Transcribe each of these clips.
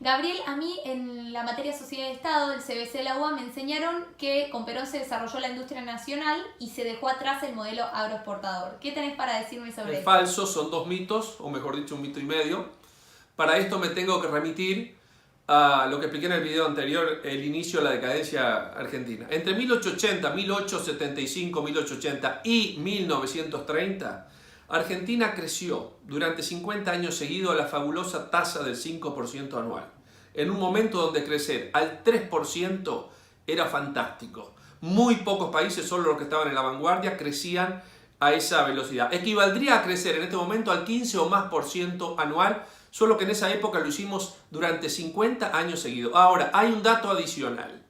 Gabriel, a mí en la materia Sociedad de Estado del CBC de la UBA me enseñaron que con Perón se desarrolló la industria nacional y se dejó atrás el modelo agroexportador. ¿Qué tenés para decirme sobre eso? Falso, son dos mitos, o mejor dicho, un mito y medio. Para esto me tengo que remitir a lo que expliqué en el video anterior, el inicio de la decadencia argentina. Entre 1880, 1875, 1880 y 1930, Argentina creció durante 50 años seguidos a la fabulosa tasa del 5% anual. En un momento donde crecer al 3% era fantástico. Muy pocos países, solo los que estaban en la vanguardia, crecían a esa velocidad. Equivaldría a crecer en este momento al 15 o más por ciento anual, solo que en esa época lo hicimos durante 50 años seguidos. Ahora, hay un dato adicional.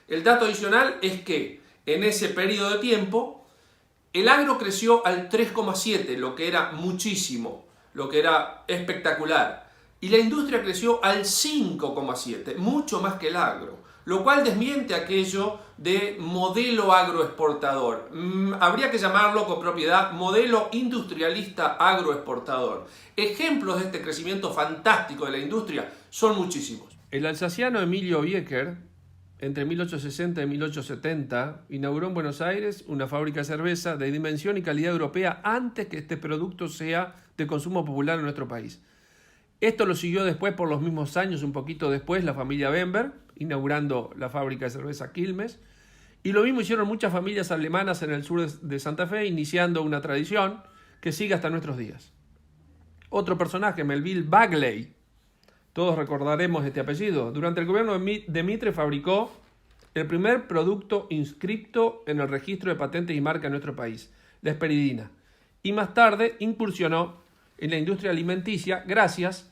El dato adicional es que en ese periodo de tiempo el agro creció al 3,7, lo que era muchísimo, lo que era espectacular. Y la industria creció al 5,7, mucho más que el agro, lo cual desmiente aquello de modelo agroexportador. Habría que llamarlo con propiedad modelo industrialista agroexportador. Ejemplos de este crecimiento fantástico de la industria son muchísimos. El alsaciano Emilio Biecker, entre 1860 y 1870, inauguró en Buenos Aires una fábrica de cerveza de dimensión y calidad europea antes que este producto sea de consumo popular en nuestro país. Esto lo siguió después, por los mismos años, un poquito después, la familia Bember, inaugurando la fábrica de cerveza Quilmes. Y lo mismo hicieron muchas familias alemanas en el sur de Santa Fe, iniciando una tradición que sigue hasta nuestros días. Otro personaje, Melville Bagley, todos recordaremos este apellido. Durante el gobierno de Mitre fabricó el primer producto inscripto en el registro de patentes y marcas en nuestro país, la esperidina. Y más tarde incursionó en la industria alimenticia gracias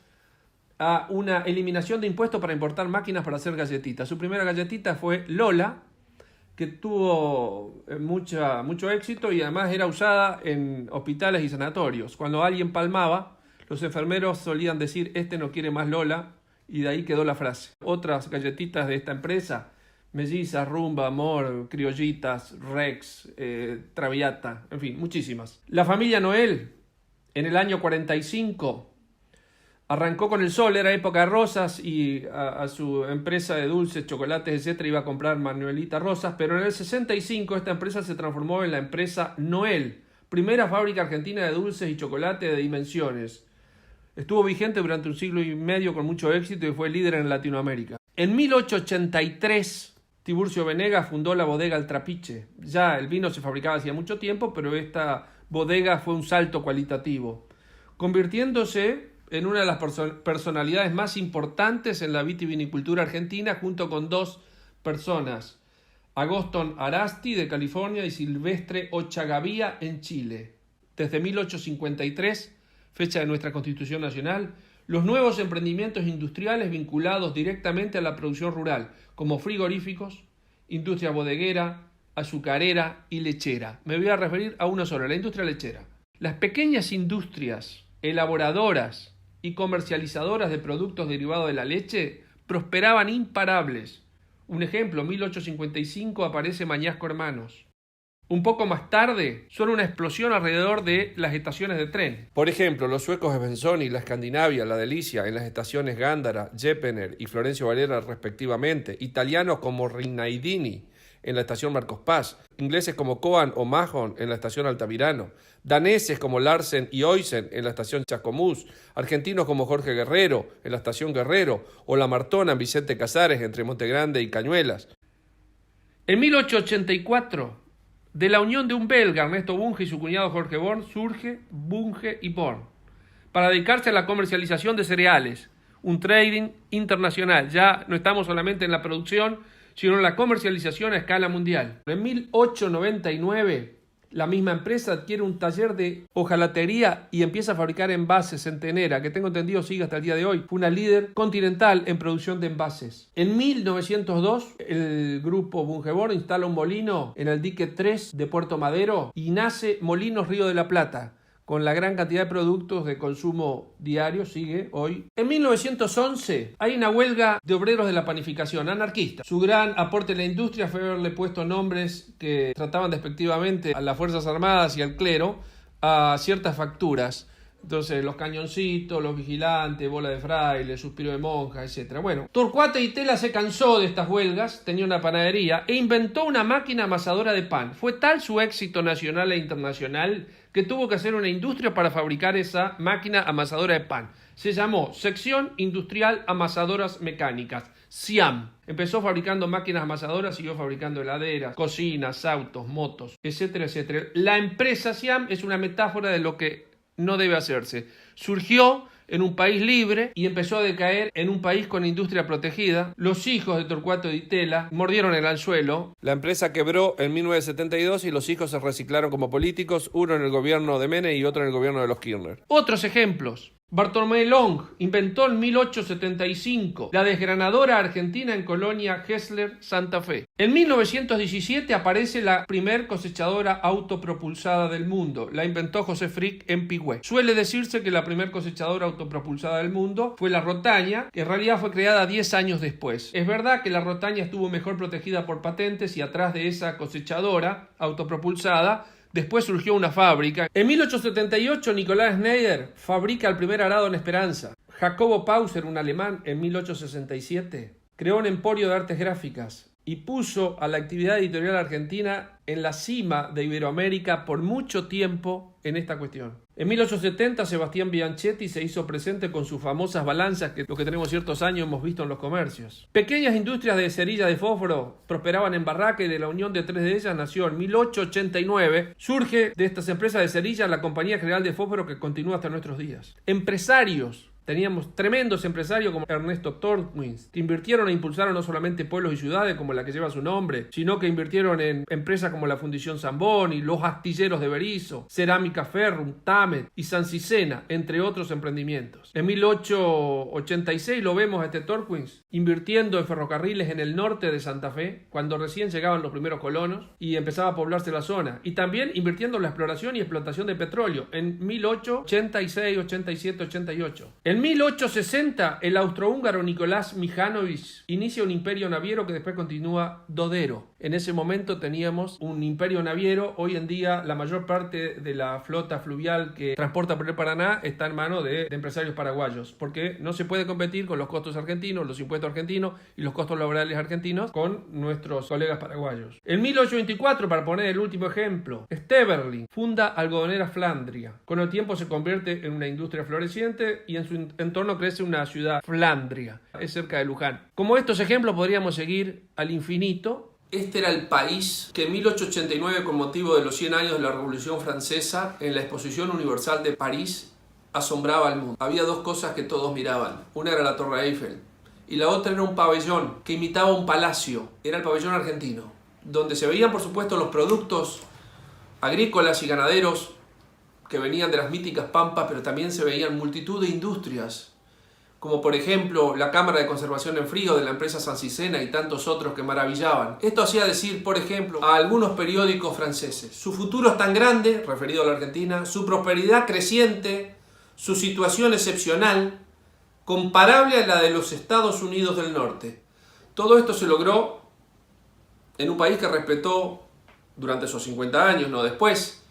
a una eliminación de impuestos para importar máquinas para hacer galletitas. Su primera galletita fue Lola, que tuvo mucho éxito y además era usada en hospitales y sanatorios. Cuando alguien palmaba, los enfermeros solían decir, este no quiere más Lola, y de ahí quedó la frase. Otras galletitas de esta empresa, Mellizas, Rumba, Amor, Criollitas, Rex, Traviata, en fin, muchísimas. La familia Noel, en el año 45, arrancó con el sol, era época de rosas, y a su empresa de dulces, chocolates, etc. iba a comprar Manuelita Rosas, pero en el 65 esta empresa se transformó en la empresa Noel, primera fábrica argentina de dulces y chocolate de dimensiones. Estuvo vigente durante un siglo y medio con mucho éxito y fue líder en Latinoamérica. En 1883, Tiburcio Venegas fundó la bodega El Trapiche. Ya el vino se fabricaba hacía mucho tiempo, pero esta bodega fue un salto cualitativo, convirtiéndose en una de las personalidades más importantes en la vitivinicultura argentina, junto con dos personas, Agoston Arasti de California y Silvestre Ochagavía en Chile. Desde 1853, fecha de nuestra Constitución Nacional, los nuevos emprendimientos industriales vinculados directamente a la producción rural, como frigoríficos, industria bodeguera, azucarera y lechera. Me voy a referir a una sola, la industria lechera. Las pequeñas industrias elaboradoras y comercializadoras de productos derivados de la leche prosperaban imparables. Un ejemplo, 1855 aparece Mañasco Hermanos. Un poco más tarde, suena una explosión alrededor de las estaciones de tren. Por ejemplo, los suecos Svensson, la Escandinavia, la Delicia, en las estaciones Gándara, Jepener y Florencio Varela respectivamente. Italianos como Rinaldini en la estación Marcos Paz. Ingleses como Coan o Mahon en la estación Altamirano. Daneses como Larsen y Oysen en la estación Chascomús. Argentinos como Jorge Guerrero en la estación Guerrero. O La Martona en Vicente Casares entre Montegrande y Cañuelas. En 1884... de la unión de un belga, Ernesto Bunge, y su cuñado Jorge Born, surge Bunge y Born, para dedicarse a la comercialización de cereales, un trading internacional. Ya no estamos solamente en la producción, sino en la comercialización a escala mundial. En 1899, la misma empresa adquiere un taller de hojalatería y empieza a fabricar envases Centenera, que tengo entendido sigue hasta el día de hoy. Fue una líder continental en producción de envases. En 1902, el grupo Bungeborn instala un molino en el dique 3 de Puerto Madero y nace Molinos Río de la Plata, con la gran cantidad de productos de consumo diario, sigue hoy. En 1911 hay una huelga de obreros de la panificación, anarquista. Su gran aporte en la industria fue haberle puesto nombres que trataban despectivamente a las Fuerzas Armadas y al clero a ciertas facturas. Entonces, los cañoncitos, los vigilantes, bola de fraile, suspiro de monja, etc. Bueno, Torcuato Di Tella se cansó de estas huelgas, tenía una panadería e inventó una máquina amasadora de pan. Fue tal su éxito nacional e internacional que tuvo que hacer una industria para fabricar esa máquina amasadora de pan. Se llamó Sección Industrial Amasadoras Mecánicas, SIAM. Empezó fabricando máquinas amasadoras, siguió fabricando heladeras, cocinas, autos, motos, etcétera, etcétera. La empresa SIAM es una metáfora de lo que no debe hacerse. Surgió en un país libre y empezó a decaer en un país con industria protegida. Los hijos de Torcuato Di Tella mordieron el anzuelo. La empresa quebró en 1972 y los hijos se reciclaron como políticos, uno en el gobierno de Menem y otro en el gobierno de los Kirchner. Otros ejemplos. Bartolomé Long inventó en 1875 la desgranadora argentina en Colonia Hessler, Santa Fe. En 1917 aparece la primer cosechadora autopropulsada del mundo. La inventó José Frick en Pigüé. Suele decirse que la primer cosechadora autopropulsada del mundo fue la Rotaña, que en realidad fue creada 10 años después. Es verdad que la Rotaña estuvo mejor protegida por patentes y atrás de esa cosechadora autopropulsada después surgió una fábrica. En 1878 Nicolás Schneider fabrica el primer arado en Esperanza. Jacobo Pauser, un alemán, en 1867 creó un emporio de artes gráficas y puso a la actividad editorial argentina en la cima de Iberoamérica por mucho tiempo en esta cuestión. En 1870 Sebastián Bianchetti se hizo presente con sus famosas balanzas que los que tenemos ciertos años hemos visto en los comercios. Pequeñas industrias de cerilla de fósforo prosperaban en Barraca y de la unión de tres de ellas nació en 1889. Surge de estas empresas de cerilla la Compañía General de Fósforo que continúa hasta nuestros días. Empresarios. Teníamos tremendos empresarios como Ernesto Torquins, que invirtieron e impulsaron no solamente pueblos y ciudades como la que lleva su nombre, sino que invirtieron en empresas como la Fundición Zamboni, los astilleros de Berisso, Cerámica Ferrum, Tamet y San Cicena, entre otros emprendimientos. En 1886 lo vemos a este Torquins invirtiendo en ferrocarriles en el norte de Santa Fe, cuando recién llegaban los primeros colonos y empezaba a poblarse la zona. Y también invirtiendo en la exploración y explotación de petróleo en 1886, 87, 88. En 1860, el austrohúngaro Nicolás Mijánovich inicia un imperio naviero que después continúa Dodero. En ese momento teníamos un imperio naviero. Hoy en día la mayor parte de la flota fluvial que transporta por el Paraná está en manos de empresarios paraguayos, porque no se puede competir con los costos argentinos, los impuestos argentinos y los costos laborales argentinos con nuestros colegas paraguayos. En 1824, para poner el último ejemplo, Steverling funda Algodonera Flandria. Con el tiempo se convierte en una industria floreciente y en su entorno crece una ciudad Flandria, es cerca de Luján. Como estos ejemplos podríamos seguir al infinito. Este era el país que en 1889, con motivo de los 100 años de la Revolución Francesa, en la Exposición Universal de París, asombraba al mundo. Había dos cosas que todos miraban. Una era la Torre Eiffel y la otra era un pabellón que imitaba un palacio. Era el pabellón argentino, donde se veían, por supuesto, los productos agrícolas y ganaderos que venían de las míticas pampas, pero también se veían multitud de industrias, como por ejemplo la Cámara de Conservación en Frío de la empresa San Cicena y tantos otros que maravillaban. Esto hacía decir, por ejemplo, a algunos periódicos franceses: su futuro es tan grande, referido a la Argentina, su prosperidad creciente, su situación excepcional, comparable a la de los Estados Unidos del Norte. Todo esto se logró en un país que respetó durante esos 50 años, no después,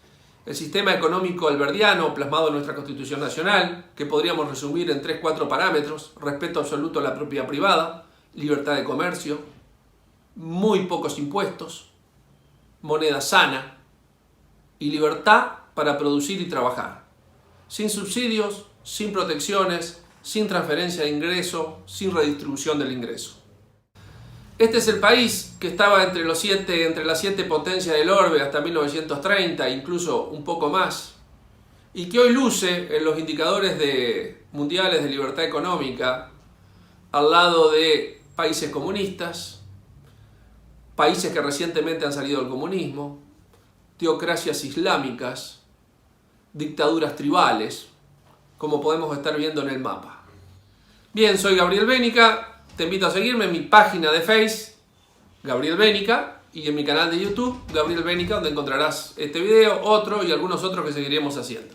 el sistema económico alberdiano plasmado en nuestra Constitución Nacional, que podríamos resumir en 3-4 parámetros: respeto absoluto a la propiedad privada, libertad de comercio, muy pocos impuestos, moneda sana y libertad para producir y trabajar, sin subsidios, sin protecciones, sin transferencia de ingreso, sin redistribución del ingreso. Este es el país que estaba entre las 7 potencias del orbe hasta 1930, incluso un poco más, y que hoy luce en los indicadores mundiales de libertad económica al lado de países comunistas, países que recientemente han salido del comunismo, teocracias islámicas, dictaduras tribales, como podemos estar viendo en el mapa. Bien, soy Gabriel Bénica. Te invito a seguirme en mi página de Facebook, Gabriel Bénica, y en mi canal de YouTube, Gabriel Bénica, donde encontrarás este video, otro y algunos otros que seguiremos haciendo.